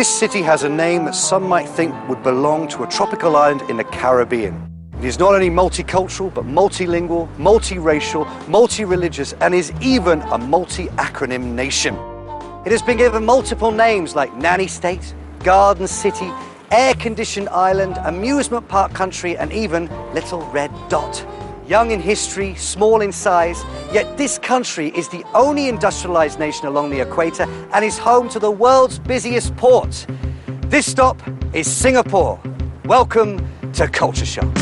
This city has a name that some might think would belong to a tropical island in the Caribbean. It is not only multicultural, but multilingual, multiracial, multi-religious, and is even a multi-acronym nation. It has been given multiple names like Nanny State, Garden City, Air-Conditioned Island, Amusement Park Country, and even Little Red Dot. Young in history, small in size, yet this country is the only industrialized nation along the equator and is home to the world's busiest port. This stop is Singapore. Welcome to Culture Shock.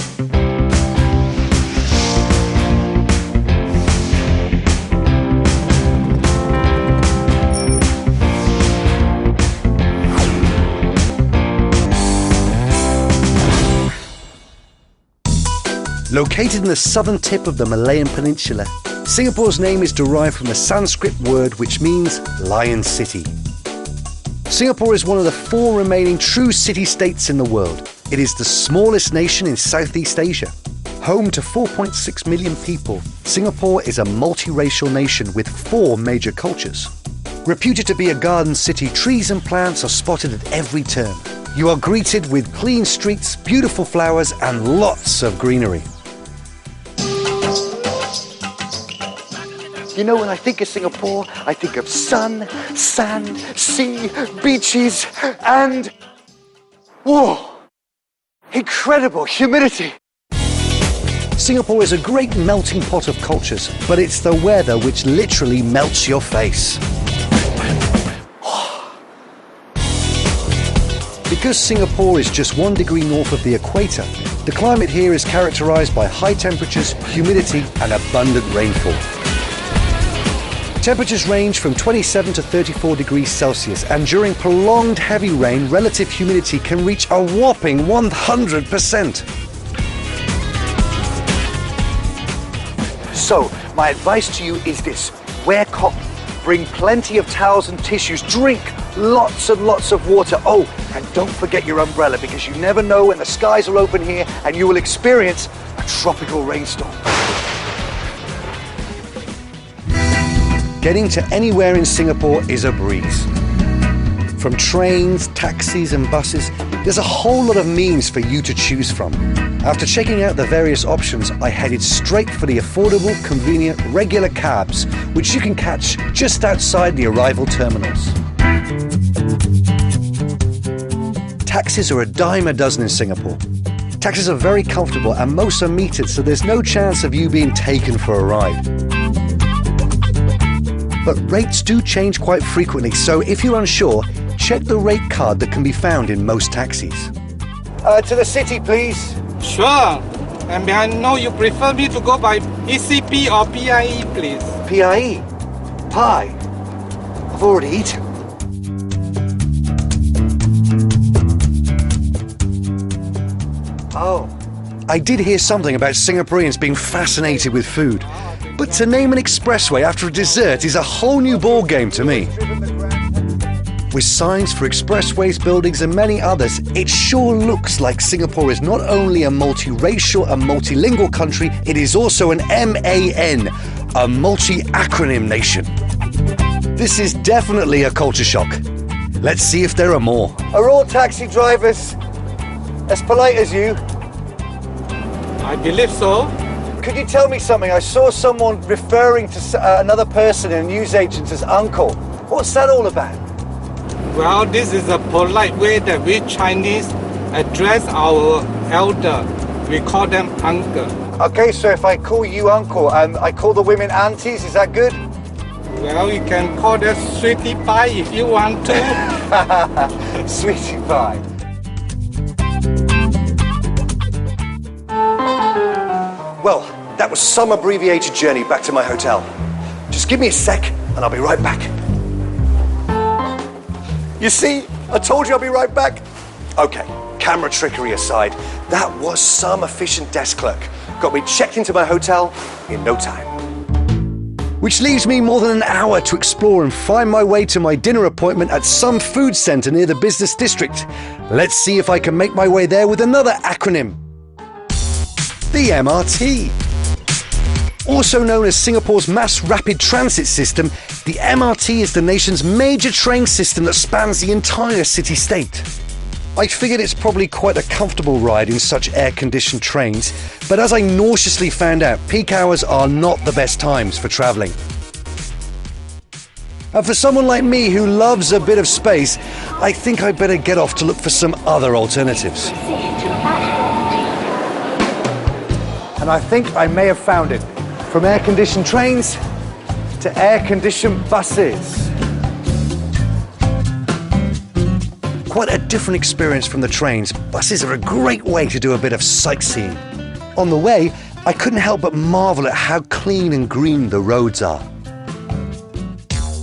Located in the southern tip of the Malayan Peninsula, Singapore's name is derived from a Sanskrit word which means Lion City. Singapore is one of the 4 remaining true city-states in the world. It is the smallest nation in Southeast Asia. Home to 4.6 million people, Singapore is a multiracial nation with 4 major cultures. Reputed to be a garden city, trees and plants are spotted at every turn. You are greeted with clean streets, beautiful flowers and lots of greenery. You know, when I think of Singapore, I think of sun, sand, sea, beaches, and, whoa, incredible humidity. Singapore is a great melting pot of cultures, but it's the weather which literally melts your face. Because Singapore is just 1 degree north of the equator, the climate here is characterized by high temperatures, humidity, and abundant rainfall. Temperatures range from 27 to 34 degrees Celsius, and during prolonged heavy rain, relative humidity can reach a whopping 100%. So, my advice to you is this: wear cotton, bring plenty of towels and tissues, drink lots and lots of water. Oh, and don't forget your umbrella, because you never know when the skies are open here and you will experience a tropical rainstorm. Getting to anywhere in Singapore is a breeze. From trains, taxis and buses, there's a whole lot of means for you to choose from. After checking out the various options, I headed straight for the affordable, convenient, regular cabs, which you can catch just outside the arrival terminals. Taxis are a dime a dozen in Singapore. Taxis are very comfortable and most are metered, so there's no chance of you being taken for a ride. But rates do change quite frequently, so if you're unsure, check the rate card that can be found in most taxis. To the city, please. Sure. And may I know you prefer me to go by ECP or PIE, please? PIE? Pie? I've already eaten. Oh. I did hear something about Singaporeans being fascinated with food. But to name an expressway after a dessert is a whole new ballgame to me. With signs for expressways, buildings and many others, it sure looks like Singapore is not only a multiracial and multilingual country, it is also an MAN, a multi-acronym nation. This is definitely a culture shock. Let's see if there are more. Are all taxi drivers as polite as you? I believe so. Could you tell me something? I saw someone referring to another person in a newsagent as uncle. What's that all about? Well, this is a polite way that we Chinese address our elder. We call them uncle. Okay, so if I call you uncle, I call the women aunties, is that good? Well, you can call them sweetie pie if you want to. Sweetie pie. Well, that was some abbreviated journey back to my hotel. Just give me a sec and I'll be right back. You see, I told you I'll be right back. Okay, camera trickery aside, that was some efficient desk clerk. Got me checked into my hotel in no time. Which leaves me more than an hour to explore and find my way to my dinner appointment at some food centre near the business district. Let's see if I can make my way there with another acronym. The MRT. Also known as Singapore's mass rapid transit system, the MRT is the nation's major train system that spans the entire city-state. I figured it's probably quite a comfortable ride in such air-conditioned trains, but as I nauseously found out, peak hours are not the best times for travelling. And for someone like me who loves a bit of space, I think I'd better get off to look for some other alternatives. And I think I may have found it. From air-conditioned trains to air-conditioned buses. Quite a different experience from the trains. Buses are a great way to do a bit of sightseeing. On the way, I couldn't help but marvel at how clean and green the roads are.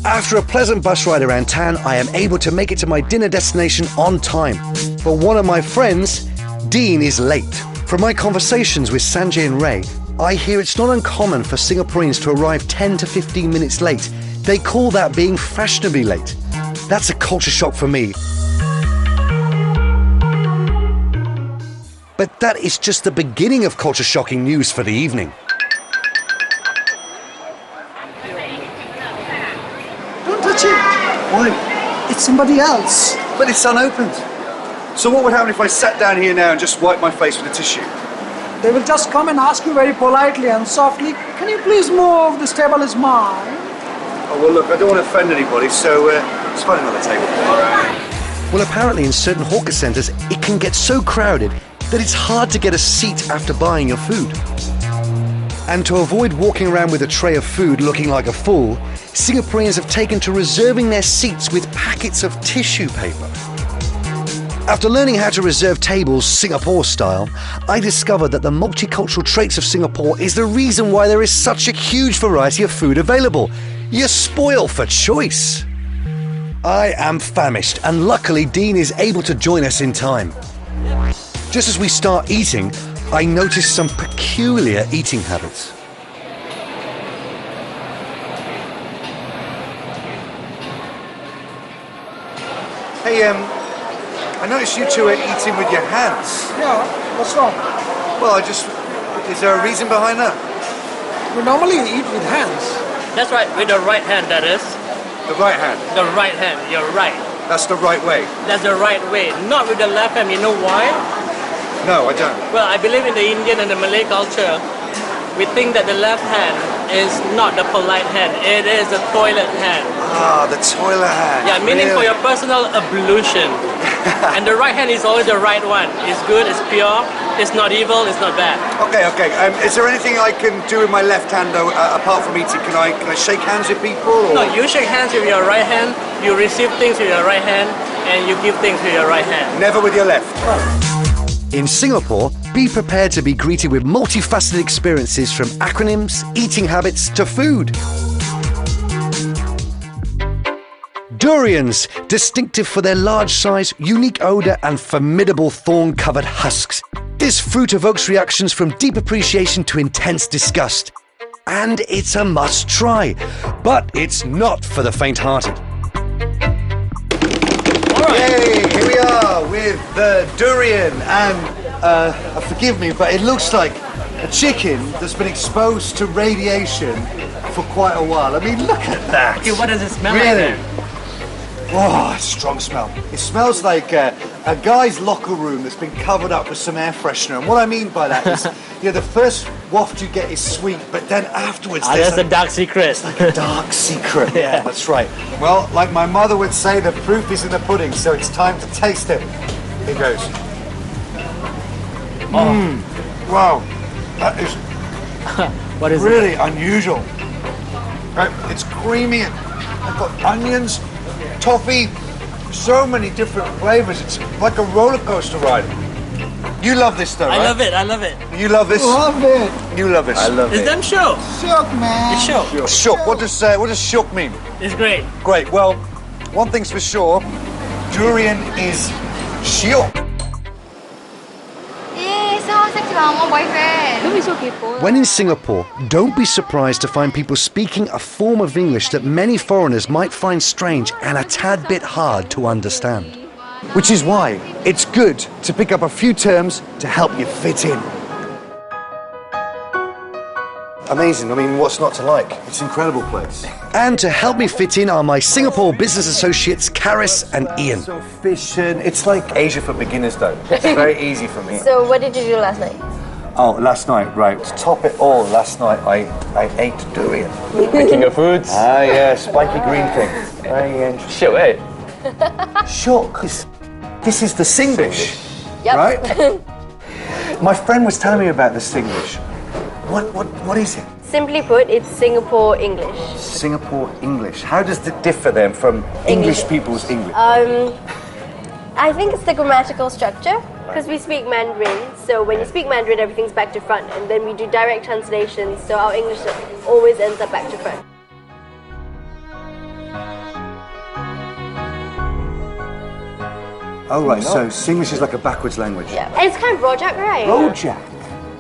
After a pleasant bus ride around town, I am able to make it to my dinner destination on time. But one of my friends, Dean, is late. From my conversations with Sanjay and Ray, I hear it's not uncommon for Singaporeans to arrive 10 to 15 minutes late. They call that being fashionably late. That's a culture shock for me. But that is just the beginning of culture-shocking news for the evening. Don't touch it. Why? It's somebody else. But it's unopened. So what would happen if I sat down here now and just wiped my face with a tissue? They will just come and ask you very politely and softly, can you please move? This table is mine. Oh, well, look, I don't want to offend anybody, so let's find another table. Well, apparently in certain hawker centres, it can get so crowded that it's hard to get a seat after buying your food. And to avoid walking around with a tray of food looking like a fool, Singaporeans have taken to reserving their seats with packets of tissue paper. After learning how to reserve tables Singapore style, I discovered that the multicultural traits of Singapore is the reason why there is such a huge variety of food available. You're spoiled for choice. I am famished, and luckily Dean is able to join us in time. Just as we start eating, I notice some peculiar eating habits. Hey, I noticed you two are eating with your hands. Yeah, what's wrong? Well, is there a reason behind that? We normally eat with hands. That's right, with the right hand, that is. The right hand? The right hand, you're right. That's the right way? That's the right way, not with the left hand. You know why? No, I don't. Well, I believe in the Indian and the Malay culture, we think that the left hand is not the polite hand, it is the toilet hand. Ah, the toilet hand. Yeah, meaning for your personal ablution. And the right hand is always the right one. It's good, it's pure, it's not evil, it's not bad. Okay. Is there anything I can do with my left hand though, apart from eating? Can I shake hands with people? Or? No, you shake hands with your right hand, you receive things with your right hand, and you give things with your right hand. Never with your left. In Singapore, be prepared to be greeted with multifaceted experiences from acronyms, eating habits to food. Durians, distinctive for their large size, unique odour and formidable thorn-covered husks. This fruit evokes reactions from deep appreciation to intense disgust. And it's a must-try, but it's not for the faint-hearted. Yay, here we are with the durian, and forgive me, but it looks like a chicken that's been exposed to radiation for quite a while. I mean, look at that. Okay, what does it smell really? like then? Oh, it's a strong smell. It smells like a guy's locker room that's been covered up with some air freshener. And what I mean by that is, the first waft you get is sweet, but then afterwards there's that's a dark secret. It's like a dark secret. Yeah, that's right. Well, like my mother would say, the proof is in the pudding, so it's time to taste it. Here goes. Wow, that is What is really unusual. It's creamy. I've got onions, toffee, so many different flavors. It's like a roller coaster ride. You love this though, right? I love it. You love this? Love it. You love this? I love It's them show. Shook, man. It's show. Shook. What does shook mean? It's great. Great. Well, one thing's for sure, durian is shook. Don't be so kaypoh. When in Singapore, don't be surprised to find people speaking a form of English that many foreigners might find strange and a tad bit hard to understand. Which is why it's good to pick up a few terms to help you fit in. Amazing. I mean, what's not to like? It's an incredible place. And to help me fit in are my Singapore business associates, Karis and Ian. So fishing, it's like Asia for beginners though. It's very easy for me. So what did you do last night? Oh, last night, right. To top it all, last night I ate durian. King of foods. Ah, yeah, spiky green thing. Very interesting. Sure, eh? Shook. This is the Singlish, Yep. right? My friend was telling me about the Singlish. What is it? Simply put, it's Singapore English. Singapore English. How does it differ then from English people's English? I think it's the grammatical structure, because we speak Mandarin, so when you speak Mandarin, everything's back to front, and then we do direct translations, so our English always ends up back to front. Oh, right, so Singlish is like a backwards language. Yeah, and it's kind of rojak, right? Rojak.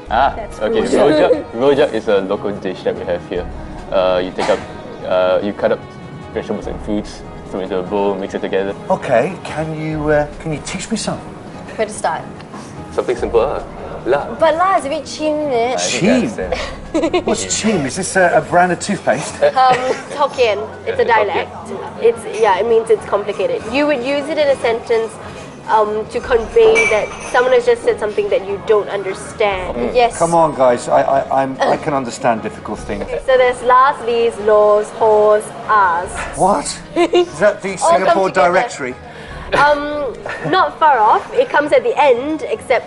Ah, That's okay. rojak. Rojak is a local dish that we have here. You cut up vegetables and fruits, throw it into a bowl, mix it together. Okay, can you teach me some? Where to start? Something simple, La. But la is a bit cheem, isn't it? Cheem? What's cheem? Is this a brand of toothpaste? Hokkien. It's a dialect. It means it's complicated. You would use it in a sentence to convey that someone has just said something that you don't understand. Yes. Come on, guys. I can understand difficult things. So there's las, lees, laws, hors, as. What? Is that the All come Singapore together. directory? Not far off. It comes at the end, except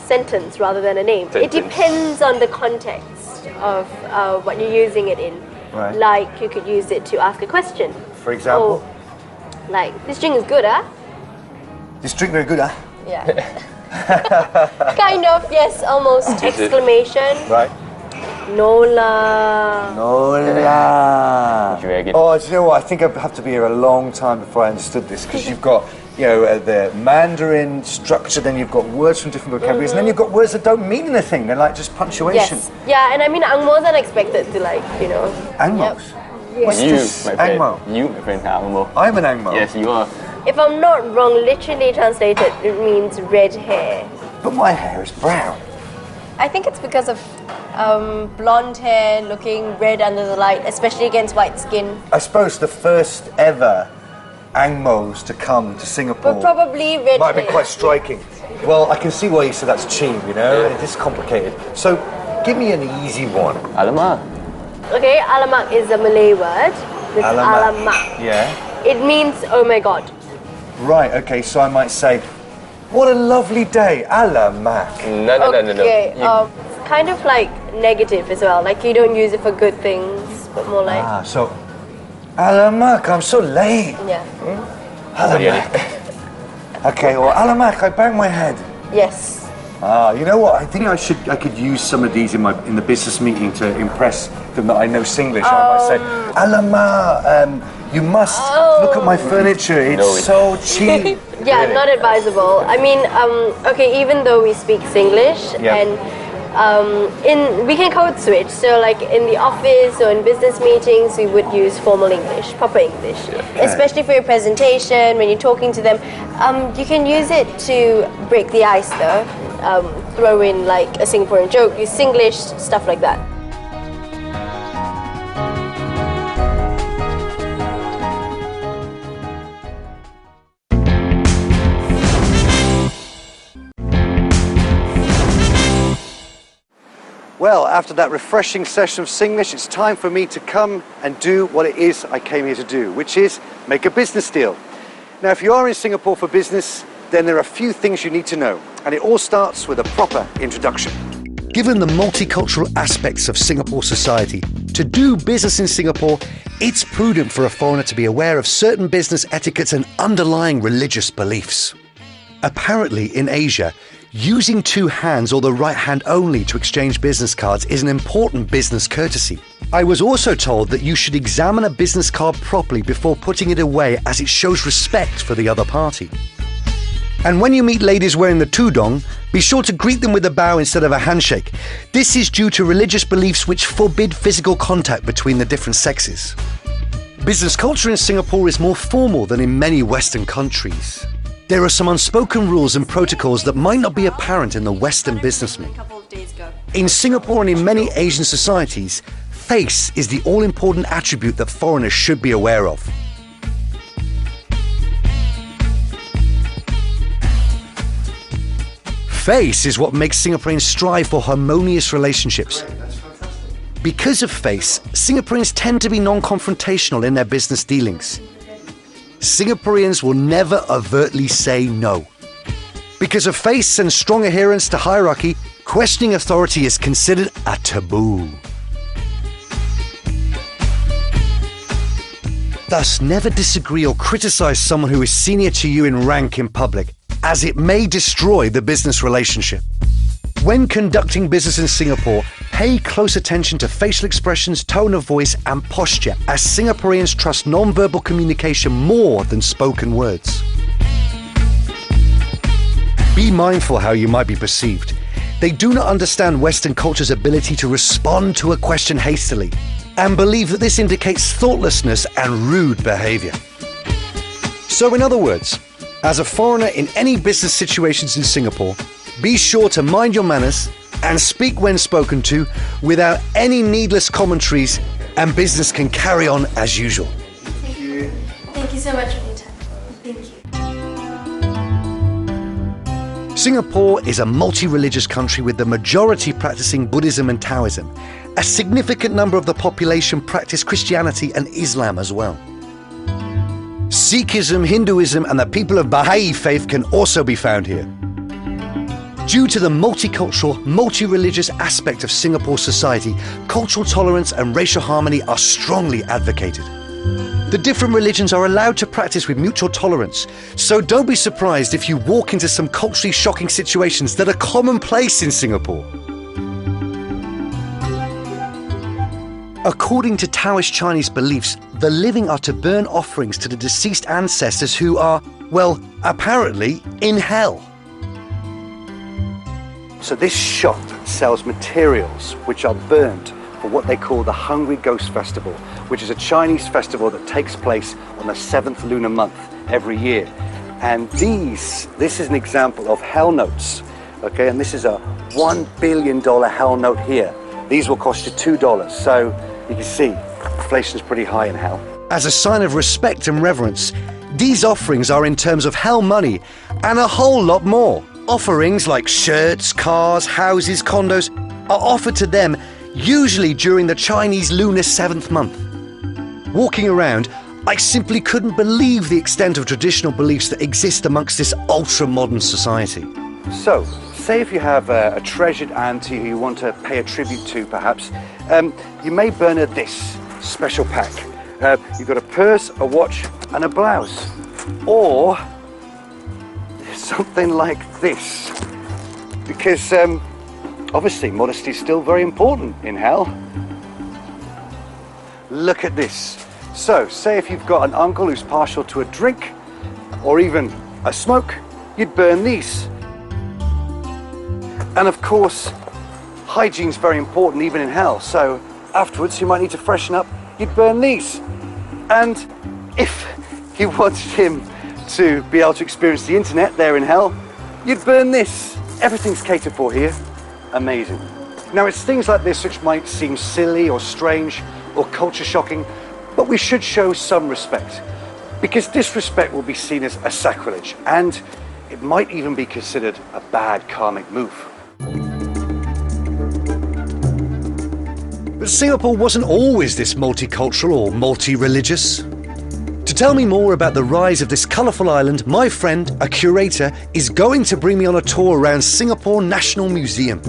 sentence rather than a name. It depends on the context of what you're using it in. Right. Like you could use it to ask a question. For example? Or, like, this drink is good, huh? This drink very good, huh? Yeah. Kind of, yes, almost. Exclamation. Right. Nola. Nola. Dragon. Oh, do you know what? I think I have to be here a long time before I understood this, because you've got, the Mandarin structure, then you've got words from different vocabularies, and then you've got words that don't mean anything. They're like just punctuation. Yes. Yeah, and I mean, Angmo's unexpected to Angmos? Yep. What's You, this? my friend. Angmo? You, my friend, Angmo. I'm an Angmo. Yes, you are. If I'm not wrong, literally translated, it means red hair. But my hair is brown. I think it's because of blonde hair looking red under the light, especially against white skin. I suppose the first ever Angmos to come to Singapore But probably red might have hair. been quite striking. Well, I can see why you said that's cheap, It is complicated. So, give me an easy one. Alamak. Okay, alamak is a Malay word. It's alamak. Yeah. It means oh my god. Right, okay, so I might say, what a lovely day, alamak. No. Okay, You- kind of like negative as well. Like you don't use it for good things, but more like So, alamak, I'm so late. yeah. Alamak. Okay, well, alamak, I banged my head. Yes. You know what? I think I could use some of these in the business meeting to impress them that I know Singlish. I might say, Alama, you must look at my furniture. It's so cheap. Yeah, Really. not advisable. I mean, okay, even though we speak Singlish and we can code switch. So like in the office or in business meetings, we would use formal English, proper English. Okay. Especially for your presentation, when you're talking to them. You can use it to break the ice though. Throw in like a Singaporean joke, use Singlish, stuff like that. Well, after that refreshing session of Singlish, it's time for me to come and do what it is I came here to do, which is make a business deal. Now, if you are in Singapore for business, then there are a few things you need to know, and it all starts with a proper introduction. Given the multicultural aspects of Singapore society, to do business in Singapore, it's prudent for a foreigner to be aware of certain business etiquettes and underlying religious beliefs. Apparently, in Asia, using two hands or the right hand only to exchange business cards is an important business courtesy. I was also told that you should examine a business card properly before putting it away, as it shows respect for the other party. And when you meet ladies wearing the tudong, be sure to greet them with a bow instead of a handshake. This is due to religious beliefs which forbid physical contact between the different sexes. Business culture in Singapore is more formal than in many Western countries. There are some unspoken rules and protocols that might not be apparent in the Western businessman. A couple of days ago. In Singapore and in many Asian societies, face is the all-important attribute that foreigners should be aware of. Face is what makes Singaporeans strive for harmonious relationships. Because of face, Singaporeans tend to be non-confrontational in their business dealings. Singaporeans will never overtly say no. Because of face and strong adherence to hierarchy, questioning authority is considered a taboo. Thus, never disagree or criticize someone who is senior to you in rank in public, as it may destroy the business relationship. When conducting business in Singapore, pay close attention to facial expressions, tone of voice, and posture, as Singaporeans trust non-verbal communication more than spoken words. Be mindful how you might be perceived. They do not understand Western culture's ability to respond to a question hastily, and believe that this indicates thoughtlessness and rude behavior. So in other words, as a foreigner in any business situations in Singapore, be sure to mind your manners and speak when spoken to without any needless commentaries, and business can carry on as usual. Thank you. Thank you so much for your time. Thank you. Singapore is a multi-religious country with the majority practicing Buddhism and Taoism. A significant number of the population practice Christianity and Islam as well. Sikhism, Hinduism, and the people of Baha'i faith can also be found here. Due to the multicultural, multi-religious aspect of Singapore society, cultural tolerance and racial harmony are strongly advocated. The different religions are allowed to practice with mutual tolerance, so don't be surprised if you walk into some culturally shocking situations that are commonplace in Singapore. According to Taoist Chinese beliefs, the living are to burn offerings to the deceased ancestors who are, well, apparently in hell. So this shop sells materials which are burnt for what they call the Hungry Ghost Festival, which is a Chinese festival that takes place on the 7th lunar month every year. And this is an example of hell notes, okay? And this is a $1 billion hell note here. These will cost you $2, so you can see inflation's pretty high in hell. As a sign of respect and reverence, these offerings are in terms of hell money and a whole lot more. Offerings like shirts, cars, houses, condos are offered to them usually during the Chinese lunar 7th month. Walking around, I simply couldn't believe the extent of traditional beliefs that exist amongst this ultra-modern society. So, say if you have a treasured auntie who you want to pay a tribute to, perhaps, you may burn her this special pack. You've got a purse, a watch, and a blouse. Or something like this. Because, obviously, modesty is still very important in hell. Look at this. So, say if you've got an uncle who's partial to a drink, or even a smoke, you'd burn these. And of course, hygiene's very important even in hell, so afterwards you might need to freshen up, you'd burn these. And if you wanted him to be able to experience the internet there in hell, you'd burn this. Everything's catered for here. Amazing. Now it's things like this which might seem silly or strange or culture shocking, but we should show some respect, because disrespect will be seen as a sacrilege, and it might even be considered a bad karmic move. But Singapore wasn't always this multicultural or multi-religious. To tell me more about the rise of this colourful island, my friend, a curator, is going to bring me on a tour around Singapore National Museum.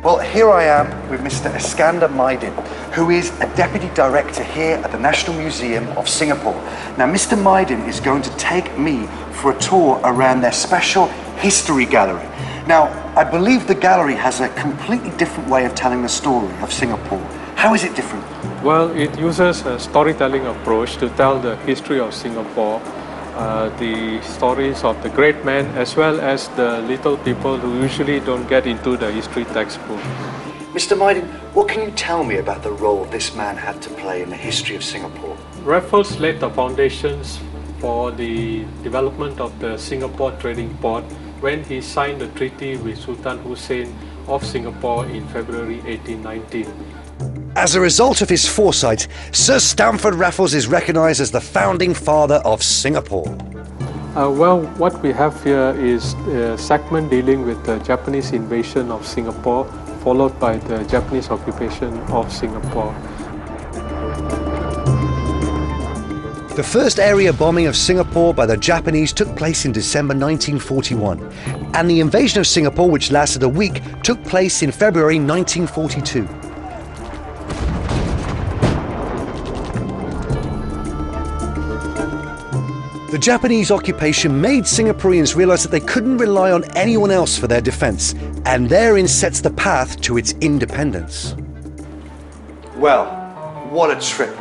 Well, here I am with Mr. Iskander Maidin, who is a Deputy Director here at the National Museum of Singapore. Now, Mr. Maidin is going to take me for a tour around their special history gallery. Now, I believe the gallery has a completely different way of telling the story of Singapore. How is it different? Well, it uses a storytelling approach to tell the history of Singapore, the stories of the great men as well as the little people who usually don't get into the history textbook. Mr. Maidin, what can you tell me about the role this man had to play in the history of Singapore? Raffles laid the foundations for the development of the Singapore trading port when he signed the treaty with Sultan Hussein of Singapore in February 1819. As a result of his foresight, Sir Stamford Raffles is recognised as the founding father of Singapore. Well, what we have here is a segment dealing with the Japanese invasion of Singapore, followed by the Japanese occupation of Singapore. The first area bombing of Singapore by the Japanese took place in December 1941, and the invasion of Singapore, which lasted a week, took place in February 1942. The Japanese occupation made Singaporeans realise that they couldn't rely on anyone else for their defence, and therein sets the path to its independence. Well, what a trip.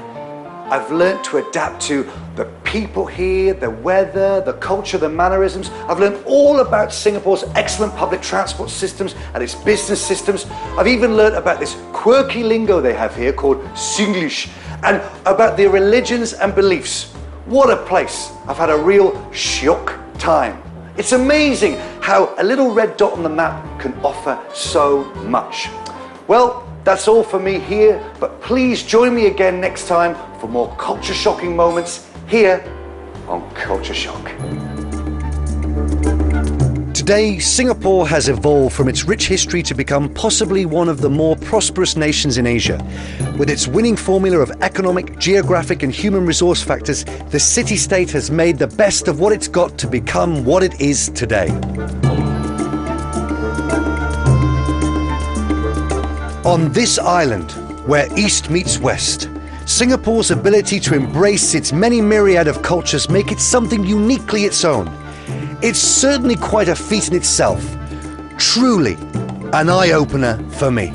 I've learnt to adapt to the people here, the weather, the culture, the mannerisms. I've learned all about Singapore's excellent public transport systems and its business systems. I've even learnt about this quirky lingo they have here called Singlish, and about their religions and beliefs. What a place. I've had a real shock time. It's amazing how a little red dot on the map can offer so much. Well, that's all for me here, but please join me again next time for more culture-shocking moments here on Culture Shock. Today, Singapore has evolved from its rich history to become possibly one of the more prosperous nations in Asia. With its winning formula of economic, geographic and human resource factors, the city-state has made the best of what it's got to become what it is today. On this island, where East meets West, Singapore's ability to embrace its many myriad of cultures make it something uniquely its own. It's certainly quite a feat in itself. Truly an eye-opener for me.